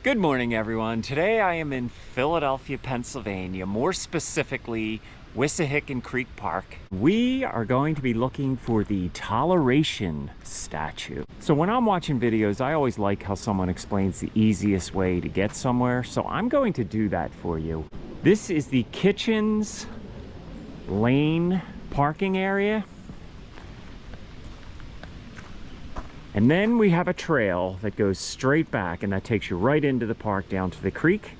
Good morning, everyone. Today I am in Philadelphia, Pennsylvania, more specifically Wissahickon Creek Park. We are going to be looking for the Toleration Statue. So when I'm watching videos, I always like how someone explains the easiest way to get somewhere, so I'm going to do that for you. This is the Kitchens Lane parking area. And then we have a trail that goes straight back, and that takes you right into the park down to the creek,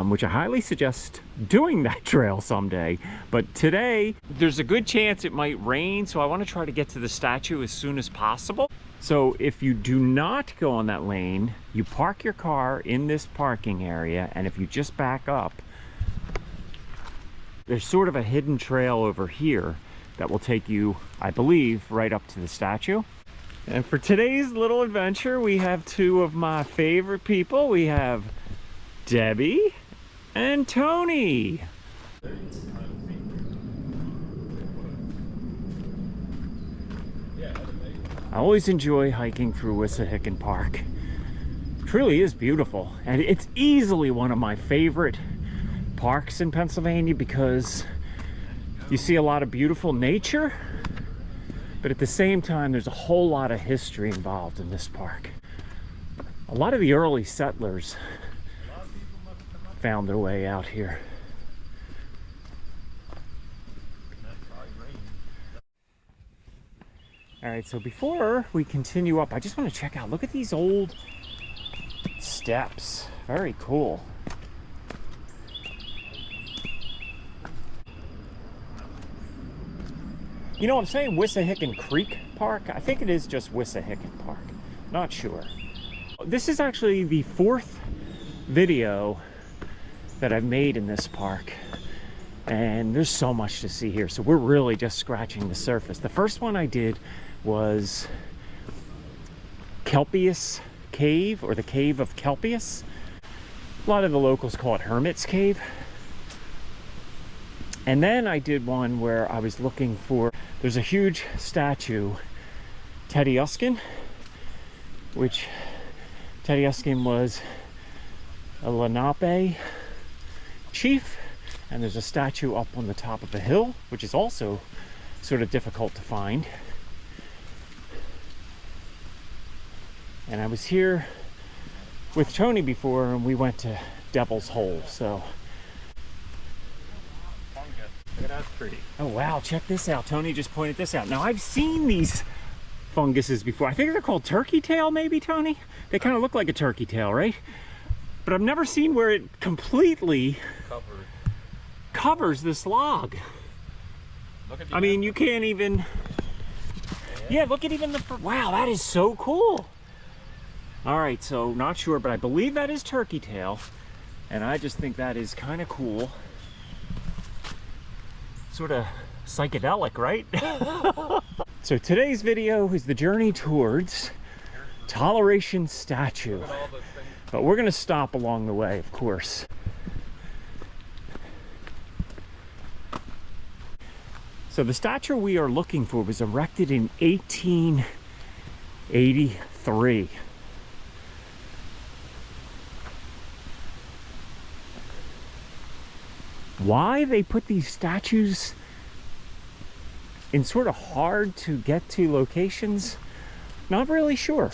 which I highly suggest doing that trail someday. But today, there's a good chance it might rain, so I want to try to get to the statue as soon as possible. So if you do not go on that lane, you park your car in this parking area, and if you just back up, there's sort of a hidden trail over here that will take you, I believe, right up to the statue. And for today's little adventure, we have two of my favorite people. We have Debbie and Tony. I always enjoy hiking through Wissahickon Park. It truly is beautiful. And it's easily one of my favorite parks in Pennsylvania because you see a lot of beautiful nature. But at the same time, there's a whole lot of history involved in this park. A lot of the early settlers found their way out here. All right, so before we continue up, I just want to check out, look at these old steps. Very cool. You know, I'm saying Wissahickon Creek Park. I think it is just Wissahickon Park. Not sure. This is actually the fourth video that I've made in this park. And there's so much to see here. So we're really just scratching the surface. The first one I did was Kelpius Cave, or the Cave of Kelpius. A lot of the locals call it Hermit's Cave. And then I did one where I was looking for, there's a huge statue, Wissahickon, which Wissahickon was a Lenape chief, and there's a statue up on the top of a hill, which is also sort of difficult to find. And I was here with Tony before, and we went to Devil's Hole, so. Look at that, pretty. Oh wow, check this out. Tony just pointed this out. Now I've seen these funguses before. I think they're called turkey tail, maybe, Tony? They kind of look like a turkey tail, right? But I've never seen where it completely covers this log. Look at I mean, you can't even... Yeah, look at even the... Wow, that is so cool. All right, so not sure, but I believe that is turkey tail. And I just think that is kind of cool. Sort of psychedelic, right? So today's video is the journey towards Toleration Statue. But we're gonna stop along the way, of course. So the statue we are looking for was erected in 1883. Why they put these statues in sort of hard to get to locations, not really sure.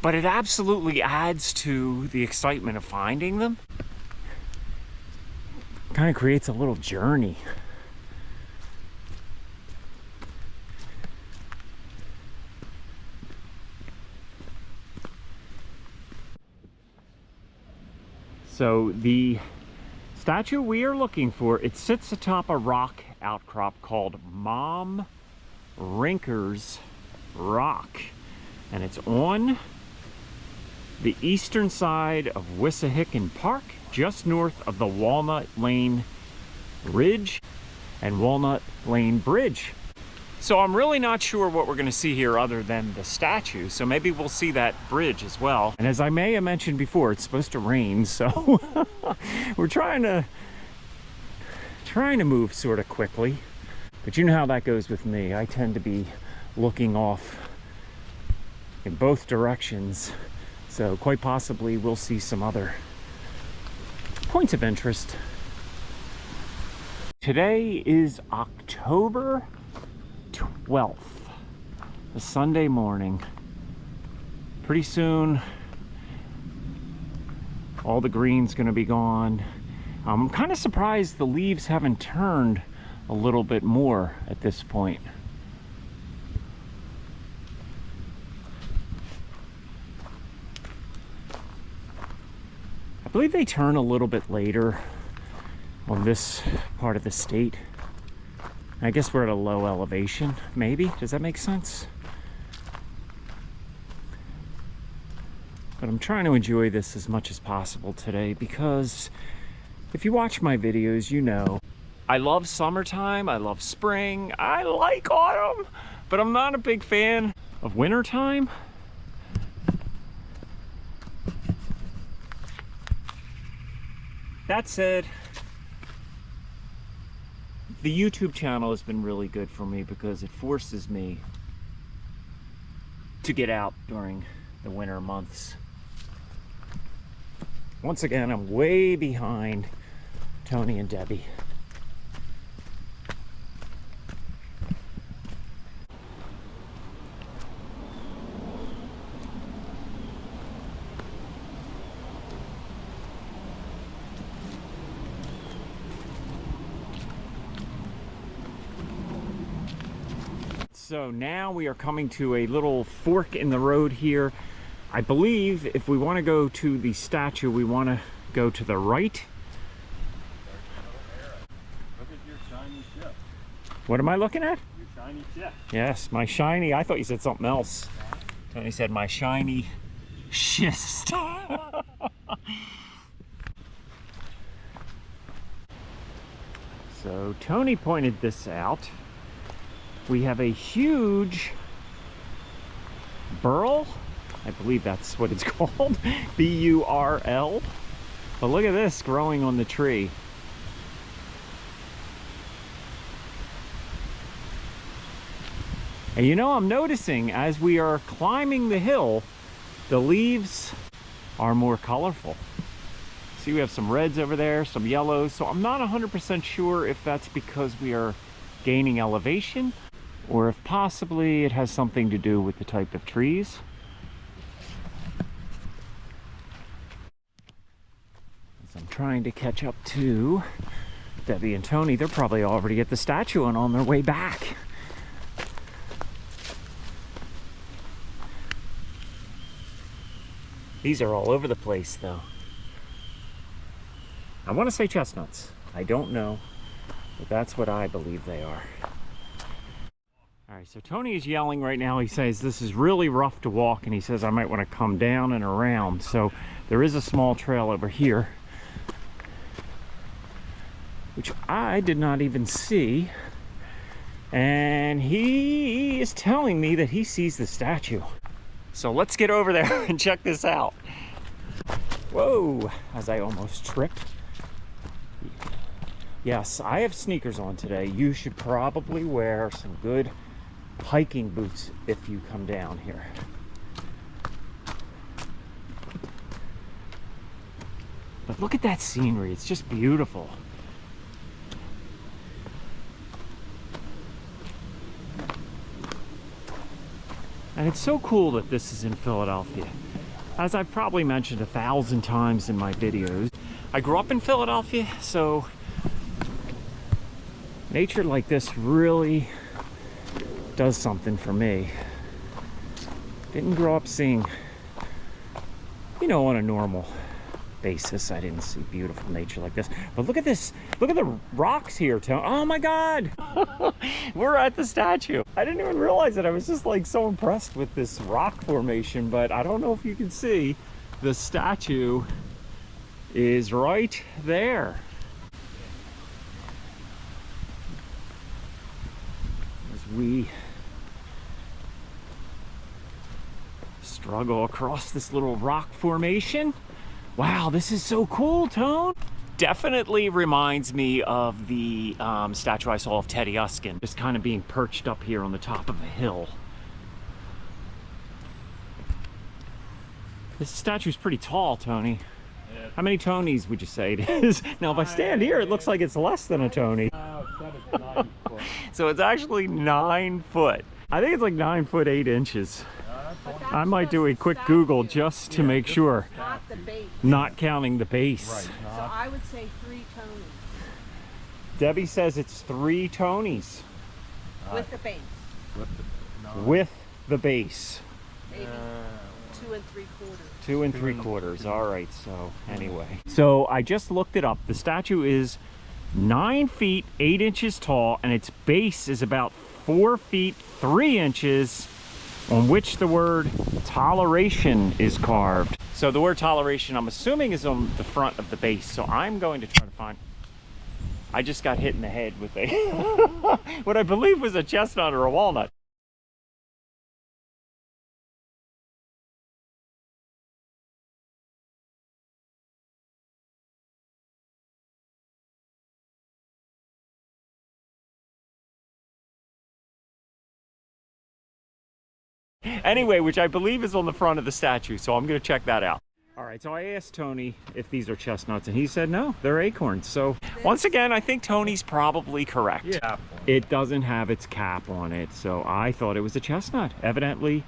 But it absolutely adds to the excitement of finding them. Kind of creates a little journey. So the statue we are looking for, it sits atop a rock outcrop called Mom Rinker's Rock, and it's on the eastern side of Wissahickon Park, just north of the Walnut Lane Ridge and Walnut Lane Bridge. So I'm really not sure what we're going to see here other than the statue, so maybe we'll see that bridge as well. And as I may have mentioned before, it's supposed to rain, so we're trying to move sort of quickly. But you know how that goes with me. I tend to be looking off in both directions So quite possibly we'll see some other points of interest. Today is October 12th, a Sunday morning. Pretty soon, all the green's gonna be gone. I'm kind of surprised the leaves haven't turned a little bit more at this point. I believe they turn a little bit later on this part of the state. I guess we're at a low elevation, maybe. Does that make sense? But I'm trying to enjoy this as much as possible today because if you watch my videos, you know I love summertime, I love spring, I like autumn, but I'm not a big fan of wintertime. That said, the YouTube channel has been really good for me because it forces me to get out during the winter months. Once again, I'm way behind Tony and Debbie. So now we are coming to a little fork in the road here. I believe if we want to go to the statue, we want to go to the right. Look at your shiny ship. What am I looking at? Your shiny ship. Yes, my shiny. I thought you said something else. Tony said my shiny schist. So Tony pointed this out. We have a huge burl. I believe that's what it's called. B-U-R-L. But look at this growing on the tree. And you know, I'm noticing as we are climbing the hill, the leaves are more colorful. See, we have some reds over there, some yellows. So I'm not 100% sure if that's because we are gaining elevation or if possibly it has something to do with the type of trees. As I'm trying to catch up to Debbie and Tony, they're probably already at the statue and on their way back. These are all over the place though. I want to say chestnuts. I don't know, but that's what I believe they are. All right, so Tony is yelling right now. He says this is really rough to walk, and he says I might want to come down and around. So there is a small trail over here, which I did not even see. And he is telling me that he sees the statue. So let's get over there and check this out. Whoa, as I almost tripped. Yes, I have sneakers on today. You should probably wear some good hiking boots if you come down here. But look at that scenery. It's just beautiful. And it's so cool that this is in Philadelphia. As I've probably mentioned 1,000 times in my videos, I grew up in Philadelphia, so nature like this really does something for me. Didn't grow up seeing, you know, on a normal basis, I didn't see beautiful nature like this. But look at this. Look at the rocks here, Tony. Oh my God. We're at the statue. I didn't even realize it. I was just like so impressed with this rock formation, but I don't know if you can see the statue is right there. As we struggle across this little rock formation. Wow, this is so cool, Tone. Definitely reminds me of the statue I saw of Teddy Uskin, just kind of being perched up here on the top of a hill. This statue's pretty tall, Tony. Yeah. How many Tonys would you say it is? Now, if I stand here, it looks like it's less than a Tony. It's 9 foot. So it's actually 9 foot. I think it's like 9 foot 8 inches. I might do a quick Google just to make sure. Not the base. Not counting the base. Right. So I would say 3 Tonys Debbie says it's 3 Tonys with the base. with the base. Maybe 2 3/4. 2 3/4. All right, so anyway. So I just looked it up. The statue is 9 feet 8 inches tall, and its base is about 4 feet 3 inches, on which the word toleration is carved. So the word toleration, I'm assuming, is on the front of the base. So I'm going to try to find. I just got hit in the head with a what I believe was a chestnut or a walnut. Anyway, which I believe is on the front of the statue, so I'm going to check that out. All right, so I asked Tony if these are chestnuts, and he said no, they're acorns. So once again, I think Tony's probably correct. Yeah. It doesn't have its cap on it, so I thought it was a chestnut. Evidently,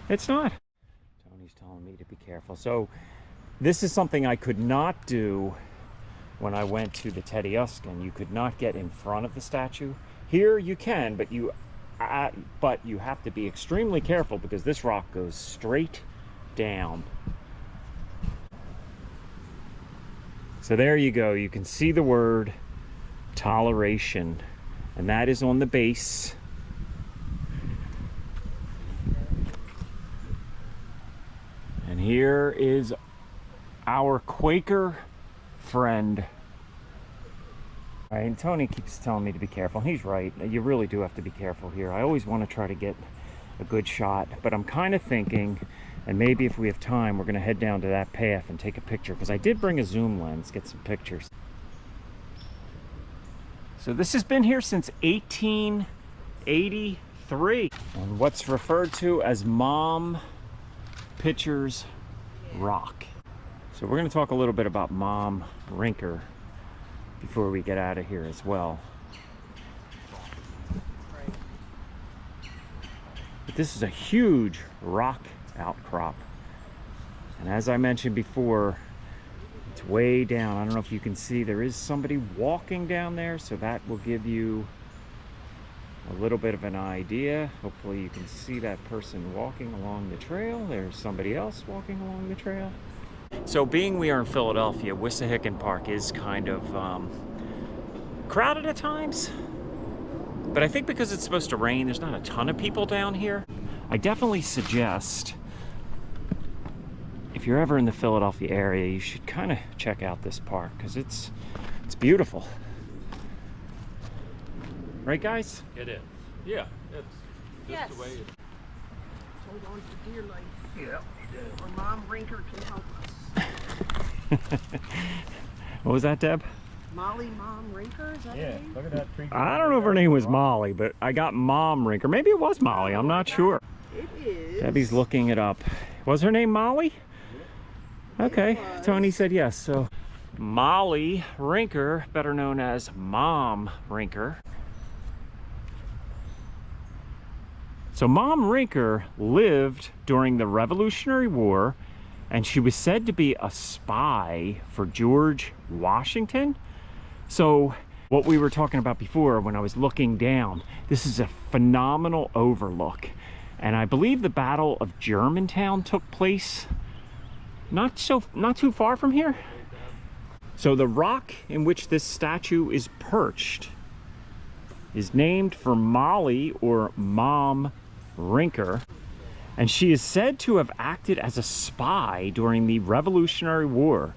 it's not. Tony's telling me to be careful. So this is something I could not do when I went to the Wissahickon. You could not get in front of the statue. Here you can, but you have to be extremely careful because this rock goes straight down. So there you go. You can see the word toleration, and that is on the base. And here is our Quaker friend. All right, and Tony keeps telling me to be careful. He's right. You really do have to be careful here. I always want to try to get a good shot, but I'm kind of thinking, and maybe if we have time, we're going to head down to that path and take a picture, because I did bring a zoom lens, get some pictures. So this has been here since 1883 on what's referred to as Mom Rinker's Rock. So we're going to talk a little bit about Mom Rinker before we get out of here as well. But this is a huge rock outcrop, and as I mentioned before, it's way down. I don't know if you can see, there is somebody walking down there, so that will give you a little bit of an idea. Hopefully you can see that person walking along the trail. There's somebody else walking along the trail. So being we are in Philadelphia, Wissahickon Park is kind of crowded at times, but I think because it's supposed to rain, there's not a ton of people down here. I definitely suggest, if you're ever in the Philadelphia area, you should kind of check out this park, because it's beautiful. Right, guys? It is. Yeah, it's just Yes. the way it is. Hold on for dear life. Yeah. Or Mom Rinker can help us. What was that, Deb? Mom Rinker, is that her name? Look at that tree. I don't know if her name was Molly, but I got Mom Rinker. Maybe it was Molly, I'm not sure. It is. Debbie's looking it up. Was her name Molly? Okay, was. Tony said yes. So Molly Rinker, better known as Mom Rinker. So Mom Rinker lived during the Revolutionary War, and she was said to be a spy for George Washington. So what we were talking about before, when I was looking down, this is a phenomenal overlook. And I believe the Battle of Germantown took place not too far from here. So the rock in which this statue is perched is named for Molly, or Mom Rinker, and she is said to have acted as a spy during the Revolutionary War.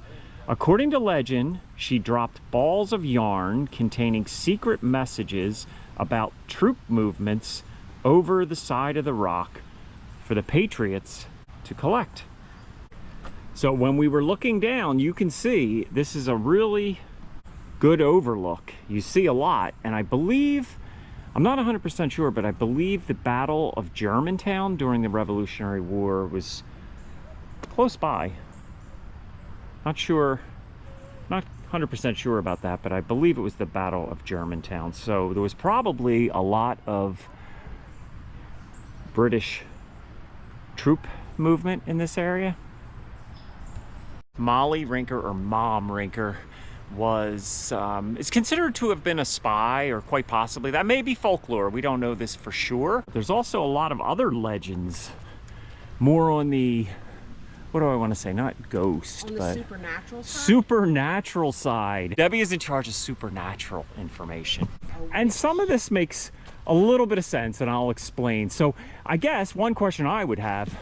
According to legend, she dropped balls of yarn containing secret messages about troop movements over the side of the rock for the Patriots to collect. So when we were looking down, you can see this is a really good overlook. You see a lot, and I believe, I'm not 100% sure, but I believe the Battle of Germantown during the Revolutionary War was close by. Not sure, not 100% sure about that, but I believe it was the Battle of Germantown. So there was probably a lot of British troop movement in this area. Molly Rinker, or Mom Rinker, was is considered to have been a spy, or quite possibly. That may be folklore. We don't know this for sure. There's also a lot of other legends, more on the, what do I want to say? Not ghost, On the but supernatural side? supernatural side. Debbie is in charge of supernatural information. And some of this makes a little bit of sense, and I'll explain. So I guess one question I would have,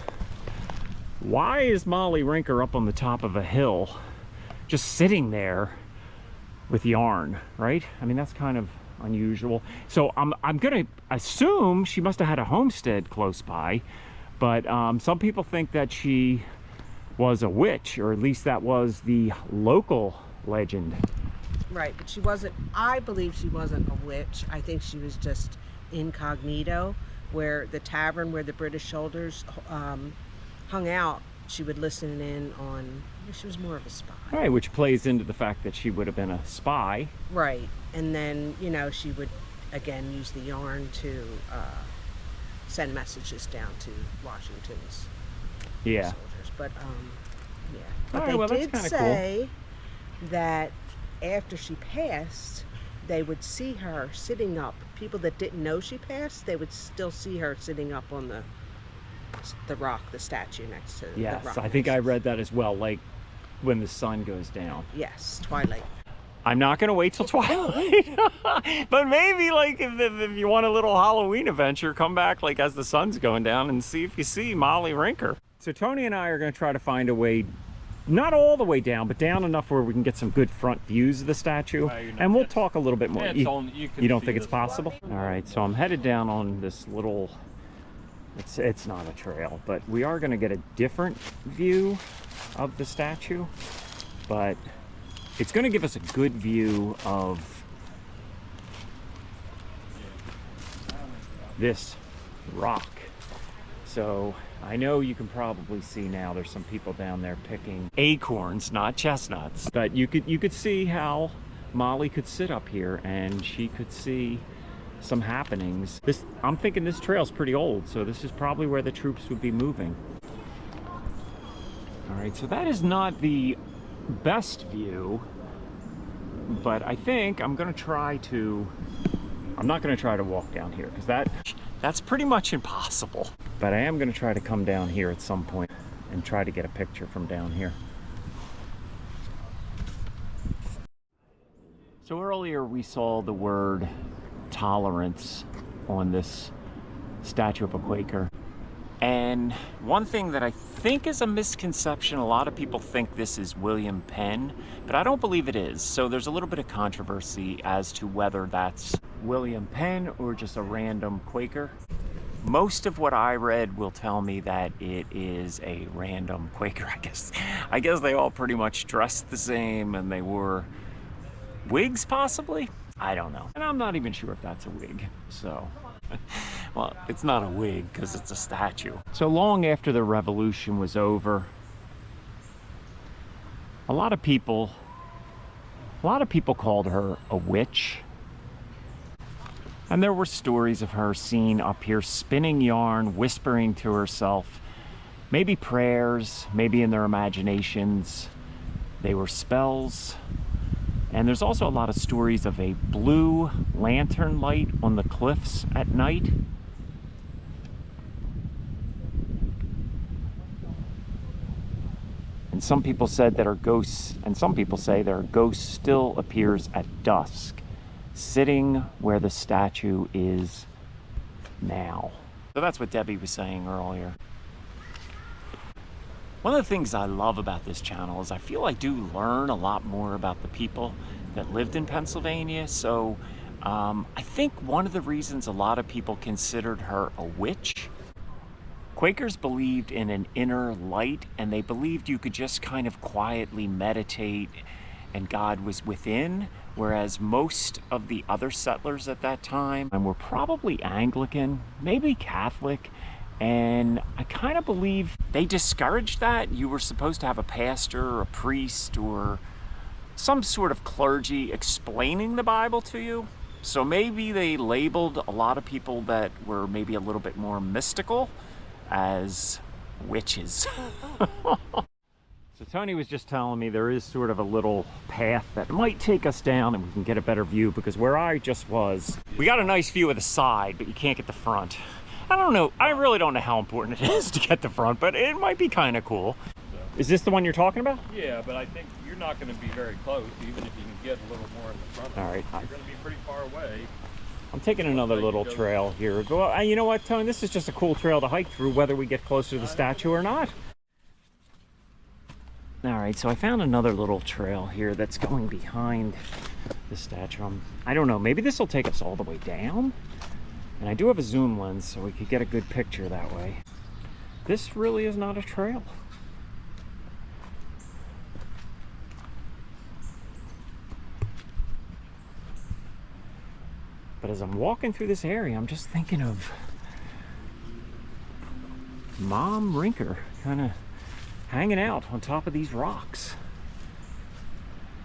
why is Molly Rinker up on the top of a hill just sitting there with yarn, right? I mean, that's kind of unusual. So I'm gonna assume she must have had a homestead close by, but some people think that she was a witch, or at least that was the local legend. Right, but she wasn't, I believe she wasn't a witch. I think she was just incognito, where the tavern where the British soldiers hung out, she would listen in on, she was more of a spy. Right, which plays into the fact that she would have been a spy. Right, and then, you know, she would, again, use the yarn to send messages down to Washington's soldiers. But, yeah. But All right, well, they that's did kinda say that after she passed, they would see her sitting up. People that didn't know she passed, they would still see her sitting up on the rock, the statue next to the rock. Yes, I think I read that as well, like when the sun goes down. Yes, twilight. I'm not gonna wait till twilight, but maybe like if you want a little Halloween adventure, come back like as the sun's going down and see if you see Molly Rinker. So Tony and I are gonna try to find a way, not all the way down, but down enough where we can get some good front views of the statue, and we'll talk a little bit more. You don't think it's possible? All right, so I'm headed down on this little, it's not a trail, but we are gonna get a different view of the statue, but it's going to give us a good view of this rock. So I know you can probably see now there's some people down there picking acorns, not chestnuts, but you could see how Molly could sit up here and she could see some happenings. I'm thinking this trail's pretty old, so this is probably where the troops would be moving. All right, so that is not the best view, but I think I'm not gonna try to walk down here, because that's pretty much impossible. But I am gonna try to come down here at some point and try to get a picture from down here. So earlier we saw the word tolerance on this statue of a Quaker. And one thing that I think is a misconception, a lot of people think this is William Penn, but I don't believe it is. So there's a little bit of controversy as to whether that's William Penn or just a random Quaker. Most of what I read will tell me that it is a random Quaker, I guess they all pretty much dressed the same and they wore wigs possibly? I don't know. And I'm not even sure if that's a wig, so. Well, it's not a wig because it's a statue. So long after the revolution was over, a lot of people called her a witch. And there were stories of her seen up here spinning yarn, whispering to herself, maybe prayers, maybe in their imaginations. They were spells. And there's also a lot of stories of a blue lantern light on the cliffs at night. And some people said that her ghosts, and some people say that her ghost still appears at dusk, sitting where the statue is now. So that's what Debbie was saying earlier. One of the things I love about this channel is I feel I do learn a lot more about the people that lived in Pennsylvania. So I think one of the reasons a lot of people considered her a witch, Quakers believed in an inner light, and they believed you could just kind of quietly meditate and God was within, whereas most of the other settlers at that time were probably Anglican, maybe Catholic, And I kind of believe they discouraged that. You were supposed to have a pastor or a priest or some sort of clergy explaining the Bible to you. So maybe they labeled a lot of people that were maybe a little bit more mystical as witches. So Tony was just telling me there is sort of a little path that might take us down and we can get a better view, because where I just was, we got a nice view of the side, but you can't get the front. I don't know, I really don't know how important it is to get the front, but it might be kind of cool. Is this the one you're talking about? Yeah, but I think you're not going to be very close, even if you can get a little more in the front. All right. You're going to be pretty far away. I'm taking another little trail here. Go. You know what, Tony? This is just a cool trail to hike through, whether we get closer to the statue or not. All right, so I found another little trail here that's going behind the statue. I don't know, maybe this will take us all the way down. And I do have a zoom lens, so we could get a good picture that way. This really is not a trail. But as I'm walking through this area, I'm just thinking of Mom Rinker kind of hanging out on top of these rocks.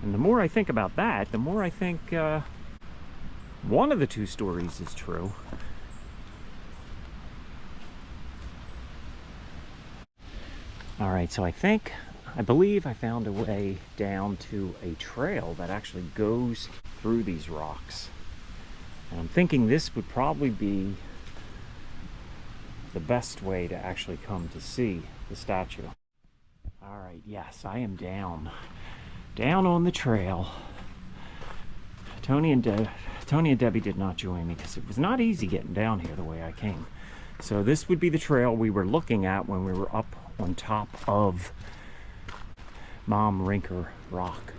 And the more I think about that, the more I think one of the two stories is true. All right, so I believe I found a way down to a trail that actually goes through these rocks. And I'm thinking this would probably be the best way to actually come to see the statue. All right, yes, I am down on the trail. Tony and Debbie did not join me because it was not easy getting down here the way I came. So this would be the trail we were looking at when we were up on top of Mom Rinker Rock.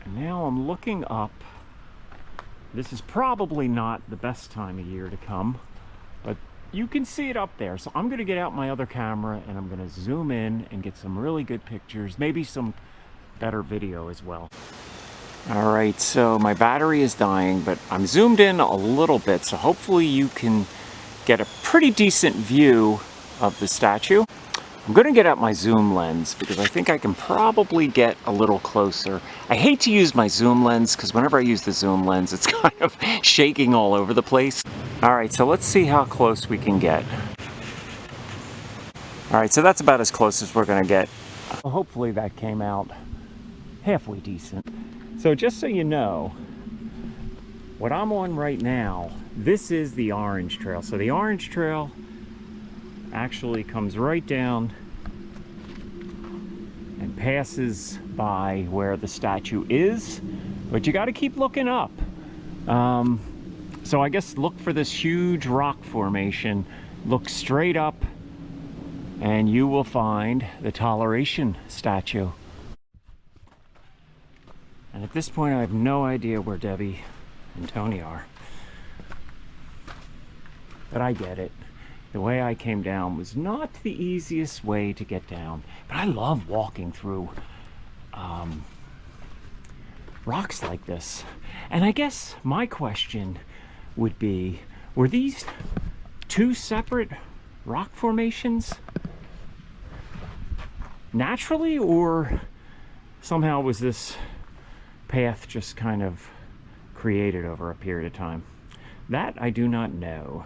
And now I'm looking up. This is probably not the best time of year to come, but you can see it up there. So I'm gonna get out my other camera and I'm gonna zoom in and get some really good pictures, maybe some better video as well. All right, so my battery is dying, but I'm zoomed in a little bit, so hopefully you can get a pretty decent view of the statue. I'm gonna get out my zoom lens because I think I can probably get a little closer. I hate to use my zoom lens because whenever I use the zoom lens, it's kind of shaking all over the place. All right, so let's see how close we can get. All right, so that's about as close as we're gonna get. Well, hopefully that came out halfway decent. So just so you know, what I'm on right now, this is the orange trail. So the orange trail actually comes right down and passes by where the statue is, but you got to keep looking up. So I guess look for this huge rock formation, look straight up, and you will find the Toleration Statue. And at this point I have no idea where Debbie and Tony are, but I get it. The way I came down was not the easiest way to get down, but I love walking through rocks like this. And I guess my question would be, were these two separate rock formations naturally, or somehow was this path just kind of created over a period of time? That I do not know.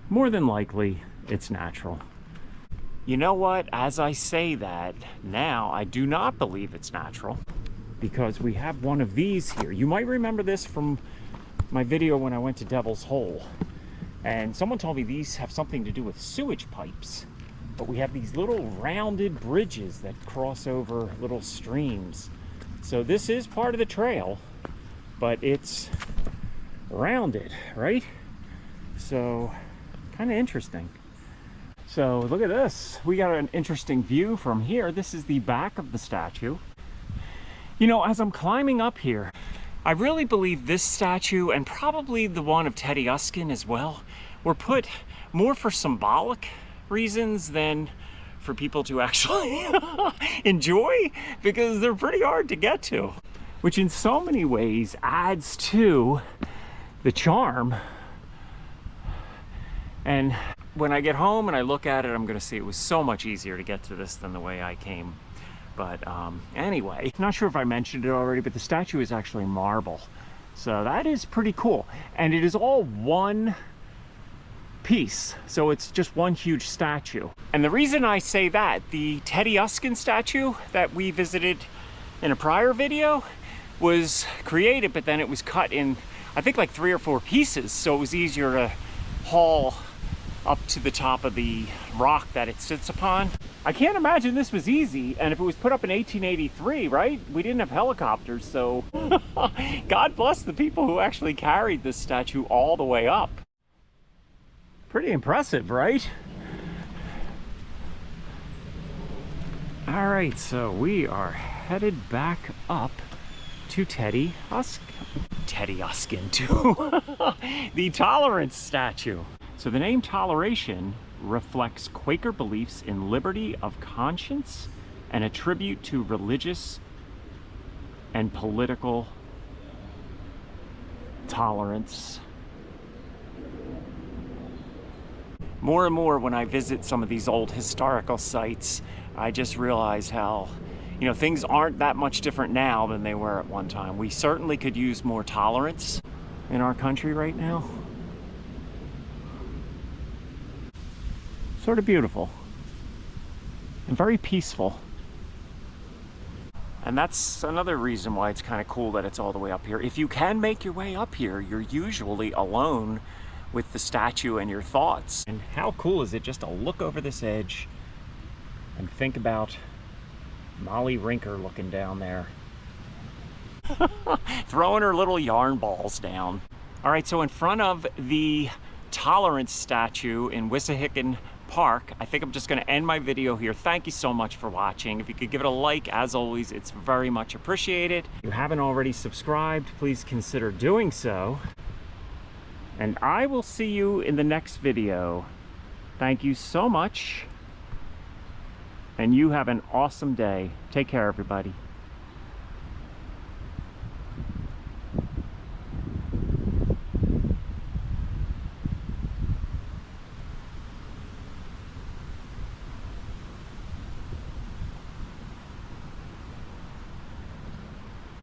More than likely, it's natural. You know what? As I say that, now I do not believe it's natural, because we have one of these here. You might remember this from my video when I went to Devil's Hole. And someone told me these have something to do with sewage pipes. But we have these little rounded bridges that cross over little streams. So this is part of the trail, but it's rounded, right? So kind of interesting. So look at this. We got an interesting view from here. This is the back of the statue. You know, as I'm climbing up here, I really believe this statue, and probably the one of Teddy Uskin as well, were put more for symbolic reasons than for people to actually enjoy, because they're pretty hard to get to, which in so many ways adds to the charm. And when I get home and I look at it, I'm gonna see it was so much easier to get to this than the way I came. But anyway, not sure if I mentioned it already, but the statue is actually marble. So that is pretty cool. And it is all one piece. So it's just one huge statue. And the reason I say that, the Teddy Uskin statue that we visited in a prior video was created, but then it was cut in, I think, like 3 or 4 pieces. So it was easier to haul up to the top of the rock that it sits upon. I can't imagine this was easy, and if it was put up in 1883, right? We didn't have helicopters, so God bless the people who actually carried this statue all the way up. Pretty impressive, right? All right, so we are headed back up to Teddy Uskin, to the Tolerance statue. So the name Toleration reflects Quaker beliefs in liberty of conscience and a tribute to religious and political tolerance. More and more when I visit some of these old historical sites, I just realize how, you know, things aren't that much different now than they were at one time. We certainly could use more tolerance in our country right now. Sort of beautiful and very peaceful. And that's another reason why it's kind of cool that it's all the way up here. If you can make your way up here, you're usually alone with the statue and your thoughts. And how cool is it just to look over this edge and think about Mom Rinker looking down there. Throwing her little yarn balls down. All right, so in front of the Tolerance statue in Wissahickon Park, I think I'm just gonna end my video here. Thank you so much for watching. If you could give it a like, as always, it's very much appreciated. If you haven't already subscribed, please consider doing so. And I will see you in the next video. Thank you so much. And you have an awesome day. Take care, everybody.